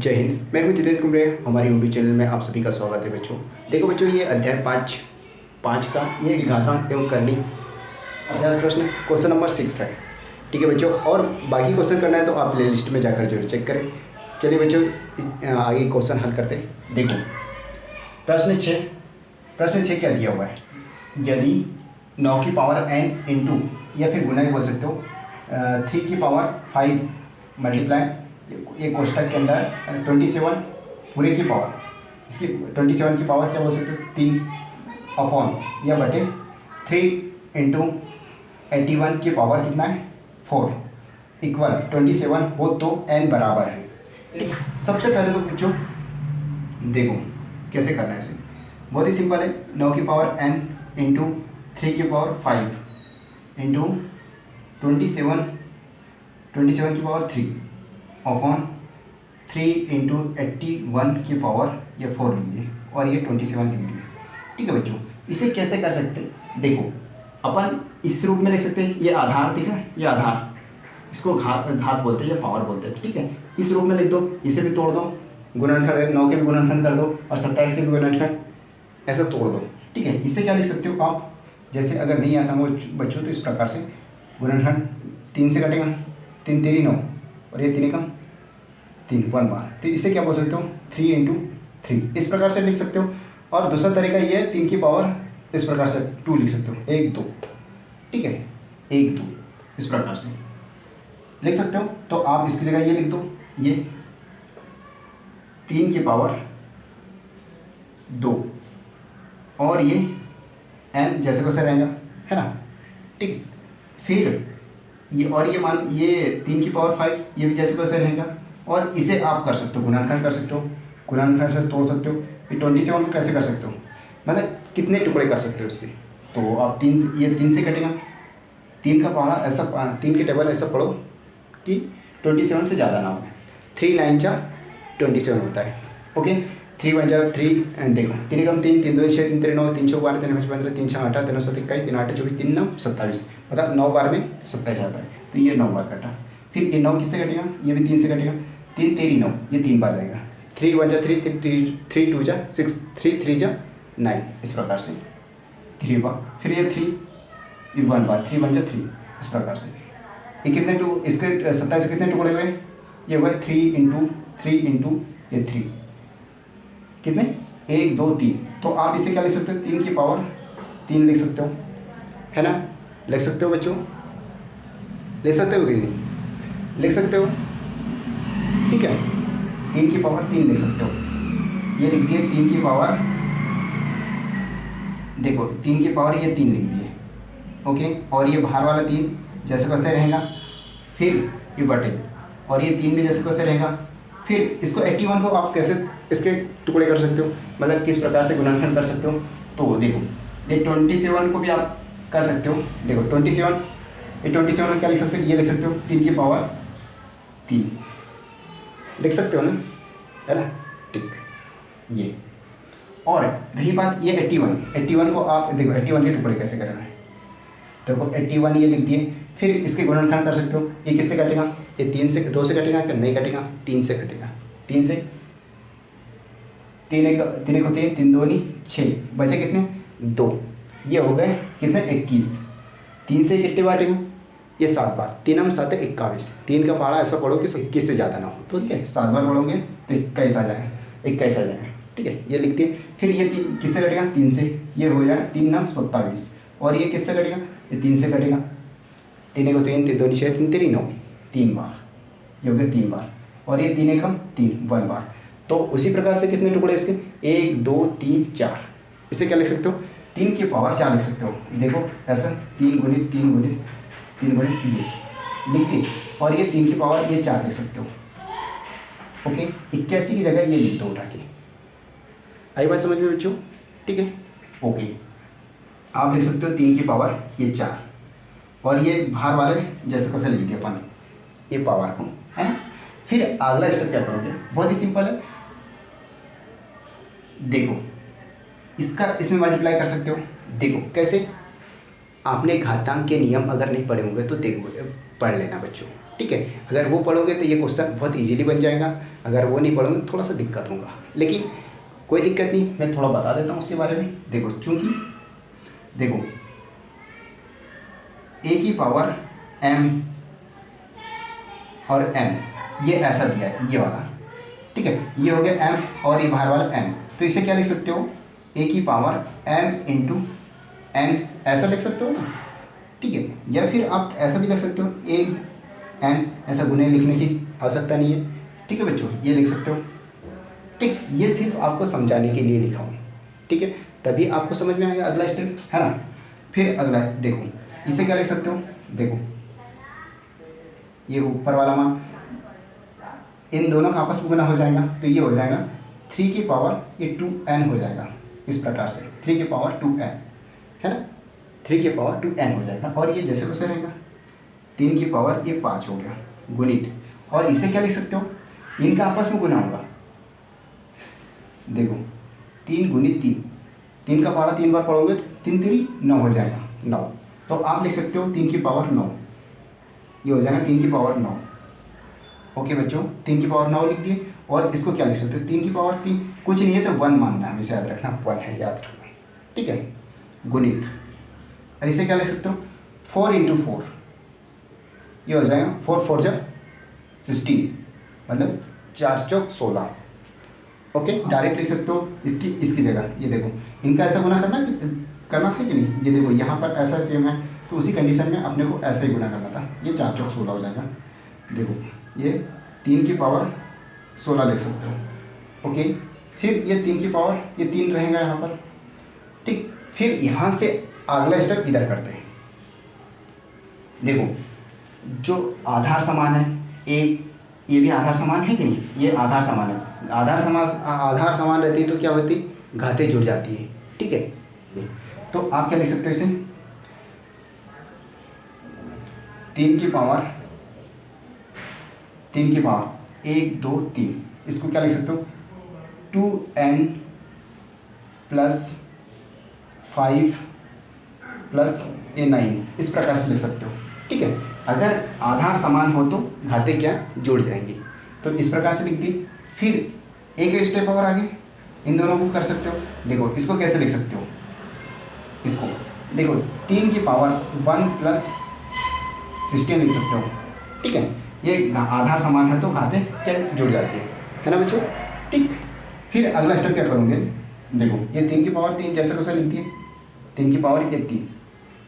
जय हिंद। मैं हूं जितेंद्र कुमरे। हमारे यूट्यूब चैनल में आप सभी का स्वागत है बच्चों। देखो बच्चों, ये अध्याय पाँच का ये घातांक एवं करनी अभ्यास प्रश्न क्वेश्चन नंबर 6 है। ठीक है बच्चों, और बाकी क्वेश्चन करना है तो आप प्ले लिस्ट में जाकर जरूर चेक करें। चलिए बच्चों, आगे क्वेश्चन हल करते हैं। देखो प्रश्न 6 क्या दिया हुआ है। यदि 9 की पावर n इंटू या फिर गुना बोल सकते हो 3 की पावर 5 मल्टीप्लाई एक कोष्टक के अंदर 27 पूरे की पावर, इसकी 27 की पावर क्या बोल सकते हो 3 अपॉन या बटे 3 इंटू 81 की पावर कितना है 4 इक्वल 27 हो तो n बराबर है। ठीक है, सबसे पहले तो पूछो देखो कैसे करना है इसे। बहुत ही सिंपल है। 9 की पावर n इंटू 3 की पावर 5 इंटू 27 की पावर 3 अपॉन 3 इंटू 81 की पावर ये 4 लिख दिए और ये 27 लिख दिए। ठीक है बच्चों, इसे कैसे कर सकते हैं देखो, अपन इस रूप में लिख सकते हैं। ये आधार दिख रहा है, ये आधार, इसको घात बोलते हैं या पावर बोलते हैं। ठीक है, इस रूप में लिख दो, इसे भी तोड़ दो, गुणनखंड 9 के भी गुणनखंड कर दो और 27 के भी गुणनखंड ऐसा तोड़ दो। ठीक है, इसे क्या लिख सकते हो आप, जैसे अगर नहीं आता वो बच्चों तो इस प्रकार से गुणनखंड 3 से कटेगा, 3 तेरी 9 और ये 3 कम 3 1 बार, तो इसे क्या बोल सकते हो 3 इंटू 3 इस प्रकार से लिख सकते हो। और दूसरा तरीका ये है 3 की पावर इस प्रकार से 2 लिख सकते हो 1 2। ठीक है, 1 2 इस प्रकार से लिख सकते हो। तो आप इसकी जगह ये लिख दो, ये 3 की पावर 2 और ये n जैसे वैसे रहेगा, है ना। ठीक, फिर ये और ये मान ये 3 की पावर 5 ये भी जैसे वैसे रहेगा। और इसे आप कर सकते हो गुणनखंड कर सकते हो, गुणनखंड से तोड़ सकते हो। फिर 27 को कैसे कर सकते हो, मतलब कितने टुकड़े कर सकते हो इसके। तो आप 3 से, ये 3 से कटेगा, 3 का पढ़ा ऐसा 3 के टेबल ऐसा पढ़ो कि 27 से ज़्यादा ना हो। 3 9 जा 27 होता है। ओके, 3 1 जा 3 देखो 3 कम 3 3 2 6 3 3 9 3 6 12 3 5 15 3 6 18 3 7 21 3 8 24 3 9 27, मतलब 9 बार में 27 आता है। तो ये 9 बार कटा। फिर ये 9 किससे कटेगा, ये भी 3 से कटेगा, 3 तेरी 9 ये 3 बार जाएगा। 3 1 जा 3 3 2 जा 6 3 3 जा 9 इस प्रकार से 3 बार। फिर ये 3 1 बार 3 1 जा 3 इस प्रकार से। ये कितने इसके 27 कितने टुकड़े हुए, ये हुए 3 इंटू 3 इंटू ये 3 कितने 1 2 3। तो आप इसे क्या लिख सकते हो 3 की पावर 3 लिख सकते हो, है ना। लिख सकते हो बच्चों, लिख सकते हो कि नहीं लिख सकते हो। ठीक है, 3 की पावर 3 लिख सकते हो। ये लिख दिए 3 की पावर, देखो 3 की पावर ये 3 लिख दिए। ओके, और ये बाहर वाला 3 जैसे वैसे रहेगा। फिर ये बटे और ये 3 भी जैसे वैसे रहेगा। फिर इसको 81 को आप कैसे इसके टुकड़े कर सकते हो, मतलब किस प्रकार से गुणनखंड कर सकते हो। तो देखो ये 27 को भी आप कर सकते हो। देखो 27 ये 27 को क्या लिख सकते हो, ये लिख सकते हो 3 की पावर 3 लिख सकते हो ना, है ना। ठीक, ये और रही बात ये 81 को आप देखो 81 के टुकड़े कैसे करना है। देखो 81 ये लिख दिए। फिर इसके गुणनखंड कर सकते हो। ये किससे कटेगा, ये 3 से 2 से कटेगा क्या, नहीं कटेगा 3 से कटेगा। 3 से 3 को 3 3 2 6 बचे कितने 2, ये हो गए कितने 21। 3 से कितने बार, ये 7 बार, 3 हम 7 21। 3 का पहाड़ा ऐसा पढ़ो कि 21 से ज़्यादा ना हो। तो ठीक है 7 बार पढ़ोगे तो 21 आ जाएगा, 21 आ जाएगा। ठीक है, ये लिख दिए। फिर ये 3 किससे कटेगा 3 से, ये हो जाएगा 3 9 27। और ये किससे कटेगा, ये 3 से कटेगा। 3 को 3 3 2 6 3 3 9 3 बार, ये हो गया 3 बार। और ये 3 एकम 3 1 बार। तो उसी प्रकार से कितने टुकड़े इसके 1 2 3 4। इसे क्या लिख सकते हो 3 की पावर 4 लिख सकते हो। देखो ऐसा 3 गुणित 3 गुणित 3 गुणित ये लिख दी। और ये 3 की पावर ये 4 लिख सकते हो। ओके, 81 की जगह ये लिख दो उठा के। आई बात समझ में बच्चों। ठीक है, ओके, आप लिख सकते हो 3 की पावर ये 4 और ये बाहर वाले जैसे कैसे लिख दिया अपन ये पावर को, है ना। फिर अगला स्टेप क्या करोगे, बहुत ही सिंपल है। देखो इसका इसमें मल्टीप्लाई कर सकते हो। देखो कैसे, आपने घातांक के नियम अगर नहीं पढ़े होंगे तो देखो पढ़ लेना बच्चों। ठीक है। अगर वो पढ़ोगे तो ये क्वेश्चन बहुत इजीली बन जाएगा, अगर वो नहीं पढ़ोगे थोड़ा सा दिक्कत होगा, लेकिन कोई दिक्कत नहीं, मैं थोड़ा बता देता हूँ उसके बारे में। देखो चूँकि देखो a की पावर m और n ये ऐसा दिया है, ये वाला, ठीक है, ये हो गया m और ये बाहर वाला n, तो इसे क्या लिख सकते हो, a की पावर m इंटू n, ऐसा लिख सकते हो ना, ठीक है। या फिर आप ऐसा भी लिख सकते हो m n, ऐसा गुने लिखने की आवश्यकता नहीं है, ठीक है बच्चों, ये लिख सकते हो, ठीक। ये सिर्फ आपको समझाने के लिए लिखा हूँ, ठीक है, तभी आपको समझ में आएगा अगला स्टेप, है ना। फिर अगला देखो, इसे क्या लिख सकते हो, देखो ये ऊपर वाला मान इन दोनों का आपस में गुना हो जाएगा, तो ये हो जाएगा 3 की पावर ये 2n हो जाएगा, इस प्रकार से 3 की पावर 2n, है ना, 3 की पावर 2n हो जाएगा। और ये जैसे वैसे रहेगा, 3 की पावर ये 5 हो गया गुणित, और इसे क्या लिख सकते हो, इनका आपस में गुना होगा, देखो 3 गुणित 3, 3 का पारा 3 बार पढ़ोगे तो 3 3 9 हो जाएगा, 9, तो आप लिख सकते हो 3 की पावर 9, ये हो जाएगा 3 की पावर 9। ओके बच्चों, 3 की पावर 9 लिख दिए, और इसको क्या लिख सकते हो, 3 की पावर 3 कुछ नहीं है तो 1 मानना है, हमेशा याद रखना 1 है, याद रखना, ठीक है, गुणित, और इसे क्या लिख सकते हो 4 इंटू 4, ये हो जाएगा 4 4 जा 16, मतलब 4 चौक 16। ओके, डायरेक्ट लिख सकते हो इसकी जगह, ये देखो इनका ऐसा गुना करना था कि नहीं, ये देखो यहाँ पर ऐसा सेम है, तो उसी कंडीशन में अपने को ऐसे ही गुना करना था, ये 4 चौक 16 हो जाएगा। देखो ये 3 की पावर 16 लिख सकते हो, ओके। फिर ये 3 की पावर ये 3 रहेगा यहाँ पर, ठीक। फिर यहाँ से अगला स्टेप इधर करते हैं, देखो जो आधार समान है ये भी आधार समान है कि नहीं, ये आधार समान है, आधार समान रहती है तो क्या होती है, घातें जुड़ जाती है, ठीक है। तो आप क्या लिख सकते हो इसे, 3 की पावर 1 2 3, इसको क्या लिख सकते हो 2n प्लस 5 प्लस ये 9, इस प्रकार से लिख सकते हो, ठीक है। अगर आधार समान हो तो घातें क्या जुड़ जाएंगी, तो इस प्रकार से लिख दी। फिर एक स्टेप और आगे इन दोनों को कर सकते हो, देखो इसको कैसे लिख सकते हो, इसको देखो 3 की पावर 1 प्लस 16 लिख सकते हो, ठीक है। ये आधार समान है तो घातें क्या जुड़ जाती है ना बच्चों, ठीक। फिर अगला स्टेप क्या करोगे, देखो ये 3 की पावर 3 जैसा वैसा लिख दिए, 3 की पावर ये 3,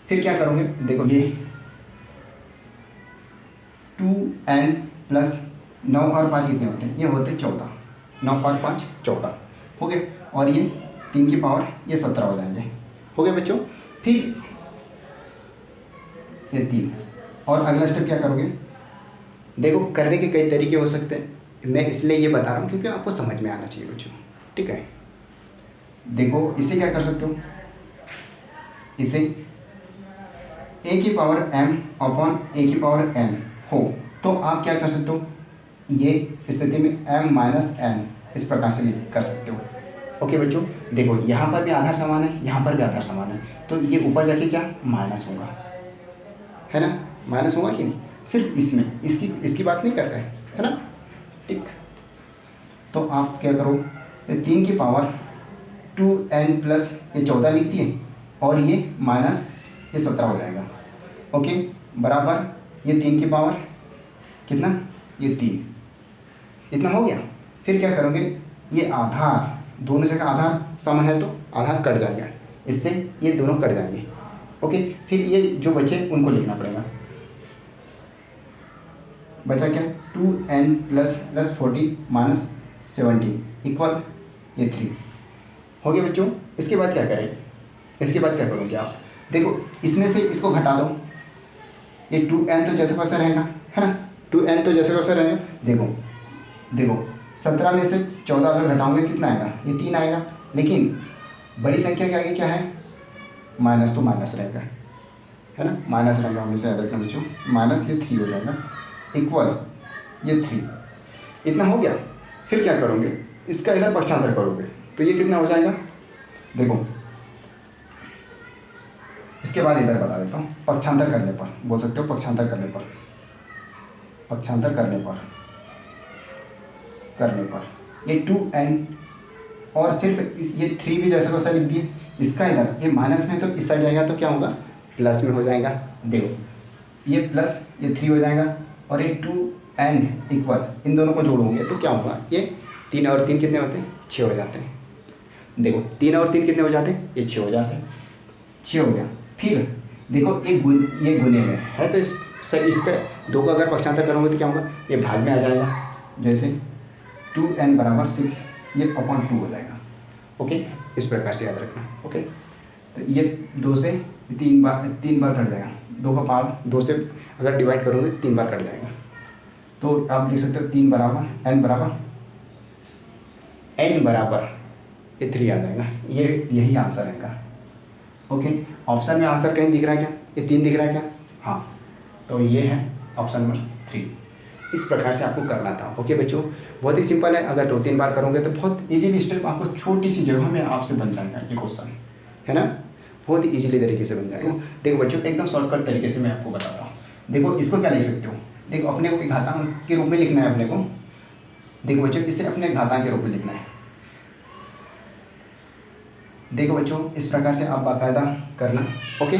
फिर क्या करोगे, देखो ये 2n प्लस 9 और 5 कितने होते हैं, ये होते हैं 14, 9 और 5 14 हो गए, और ये 3 की पावर ये 17 हो जाएंगे, हो गए बच्चों। फिर ये 3, और अगला स्टेप क्या करोगे, देखो करने के कई तरीके हो सकते हैं, मैं इसलिए ये बता रहा हूँ क्योंकि आपको समझ में आना चाहिए बच्चों, ठीक है। देखो इसे क्या कर सकते हो, इसे a की पावर m अपॉन a की पावर n हो तो आप क्या कर सकते हो, ये स्थिति में m माइनस n इस प्रकार से कर सकते हो, ओके बच्चों। देखो यहाँ पर भी आधार समान है, यहाँ पर भी आधार समान है, तो ये ऊपर जाके क्या माइनस होगा, है ना, माइनस होगा कि नहीं, सिर्फ इसमें इसकी बात नहीं कर रहे हैं, है ना, ठीक। तो आप क्या करो, ये 3 की पावर 2n प्लस ये 14 लिख दिए, और ये माइनस ये 17 हो जाएगा, ओके, बराबर ये 3 की पावर कितना, ये 3, इतना हो गया। फिर क्या करोगे, ये आधार दोनों जगह आधार समान है तो आधार कट जाएगा, इससे ये दोनों कट जाएंगे, ओके। फिर ये जो बचे उनको लिखना पड़ेगा, बचा क्या 2n प्लस 40 माइनस 17 इक्वल ये 3 हो गया बच्चों। इसके बाद क्या करें, इसके बाद क्या करोगे आप, देखो इसमें से इसको घटा दो, ये 2n तो जैसे वैसा रहेगा, है ना, 2n तो जैसे वैसा रहेगा। देखो 17 में से 14 अगर घटाओगे कितना आएगा, ये 3 आएगा, लेकिन बड़ी संख्या के आगे क्या है, माइनस, तो माइनस रहेगा, है ना, माइनस रहेगा, हमेशा याद रखना बच्चों, माइनस ये 3 हो जाएगा इक्वल ये 3, इतना हो गया। फिर क्या करोगे, इसका इधर पक्षांतर करोगे तो ये कितना हो जाएगा, देखो इसके बाद इधर बता देता हूँ, पक्षांतर करने पर बोल सकते हो, पक्षांतर करने पर पक्षांतर करने पर ये 2n और सिर्फ ये 3 भी जैसे वैसा लिख दिए, इसका इधर ये माइनस में तो इस साइड जाएगा तो क्या होगा, प्लस में हो जाएगा। देखो ये प्लस ये 3 हो जाएगा और ये 2n इक्वल इन दोनों को जोड़ोगे तो क्या होगा, ये 3 और 3 कितने होते हैं, 6 हो जाते हैं। देखो 3 और 3 कितने हो जाते हैं, ये 6 हो जाते हैं, 6 हो गया। फिर देखो ये गुने में है तो इसका 2 का अगर पक्षांतर करोगे तो क्या होगा, ये भाग में आ जाएगा। जैसे 2n बराबर 6 ये अपॉन 2 हो जाएगा। ओके, इस प्रकार से याद रखना। ओके, तो ये 2 से 3 बार कट जाएगा, 2 का पावर 2 से अगर डिवाइड करोगे 3 बार कट जाएगा। तो आप लिख सकते हो 3 बराबर n बराबर ये 3 आ जाएगा। यही आंसर रहेगा। ओके, ऑप्शन में आंसर कहीं दिख रहा है क्या, ये 3 दिख रहा है क्या, हाँ, तो ये है ऑप्शन नंबर 3। इस प्रकार से आपको करना था। ओके बच्चों, बहुत ही सिंपल है। अगर 2-3 बार करोगे तो बहुत इजीली स्टेप आपको छोटी सी जगह में आपसे बन जाएगा ये क्वेश्चन, है ना, बहुत ही इजीली तरीके से बन जाएगा। देखो बच्चों, एकदम शॉर्टकट तरीके से मैं आपको बता रहा हूँ। देखो इसको क्या लिख सकते हो, देखो अपने को घातांक के रूप में लिखना है अपने को। देखो बच्चों, इसे अपने घातांक के रूप में लिखना है। देखो बच्चों, इस प्रकार से आप बाकायदा करना। ओके,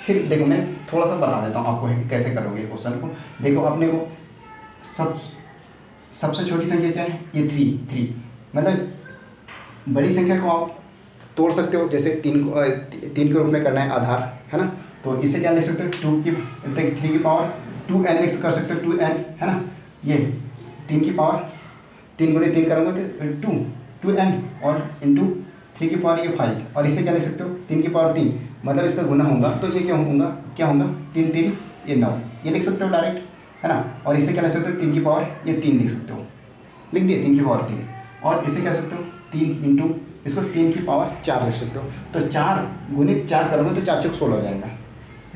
फिर देखो मैं थोड़ा सा बता देता हूँ आपको कैसे करोगे क्वेश्चन को। देखो अपने को सबसे छोटी संख्या क्या है, ये 3 मतलब बड़ी संख्या को आप तोड़ सकते हो। जैसे 3 के रूप में करना है आधार, है ना, तो इसे क्या लिख सकते हो, 3 की पावर 2n कर सकते हो, 2n, है ना। ये 3 की पावर 3 गुणे 3 करोगे तो 2n और इंटू 3 की पावर ये 5, और इसे क्या लिख सकते हो, 3 की पावर 3 मतलब इसका गुना होगा तो ये क्या होगा 3 ये 9, ये लिख सकते हो डायरेक्ट, है ना। और इसे क्या लिख सकते हो, 3 की पावर ये 3 लिख सकते हो, लिख दिए 3 की पावर 3, और इसे क्या लिख सकते हो 3 इंटू इसको 3 की पावर 4 लिख सकते हो। तो 4 गुणित 4 करोगे तो 4 चौक 16 हो जाएगा,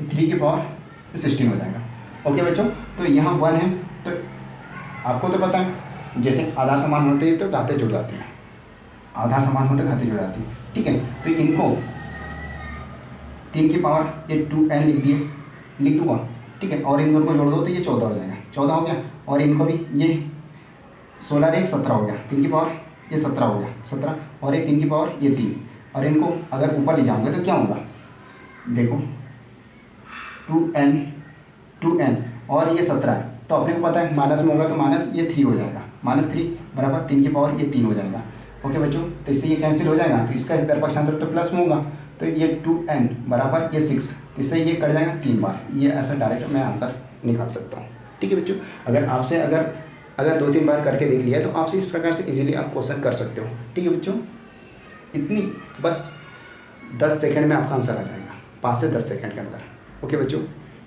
3 की पावर 16 हो जाएगा। ओके बच्चों, तो यहाँ 1 है, तो आपको तो पता है जैसे आधार समान होते हैं तो घाते जुड़ जाते हैं, आधार समान होते घाते जुड़ जाती है, ठीक है। तो इनको 3 की पावर ये 2n लिख दूँगा, ठीक है, और इन दोनों को जोड़ दो तो ये 14 हो जाएगा, 14 हो गया। और इनको भी ये 16 एक 17 हो गया, 3 की पावर ये 17 हो गया, 17, और ये 3 की पावर ये 3, और इनको अगर ऊपर ले जाओगे तो क्या होगा, देखो 2n और ये 17 है, तो अपने को पता है माइनस में होगा तो माइनस ये 3 हो जाएगा, -3 बराबर 3 की पावर ये 3 हो जाएगा। ओके बच्चों, तो इससे ये कैंसिल हो जाएगा, तो इसका इधर पक्षांतर तो प्लस में होगा, तो ये 2n बराबर ये 6, इससे ये कट जाएगा 3 बार। ये ऐसा डायरेक्ट मैं आंसर निकाल सकता हूँ, ठीक है बच्चों। अगर आपसे अगर 2-3 बार करके देख लिया तो आपसे इस प्रकार से इजीली आप क्वेश्चन कर सकते हो, ठीक है बच्चों। इतनी बस 10 सेकंड में आपका आंसर आ जाएगा, 5 से 10 सेकंड के अंदर। ओके बच्चों,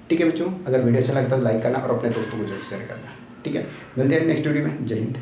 ठीक है बच्चों, अगर वीडियो अच्छा लगता है तो लाइक करना और अपने दोस्तों को जरूर शेयर करना, ठीक है। मिलते हैं नेक्स्ट वीडियो में। जय हिंद।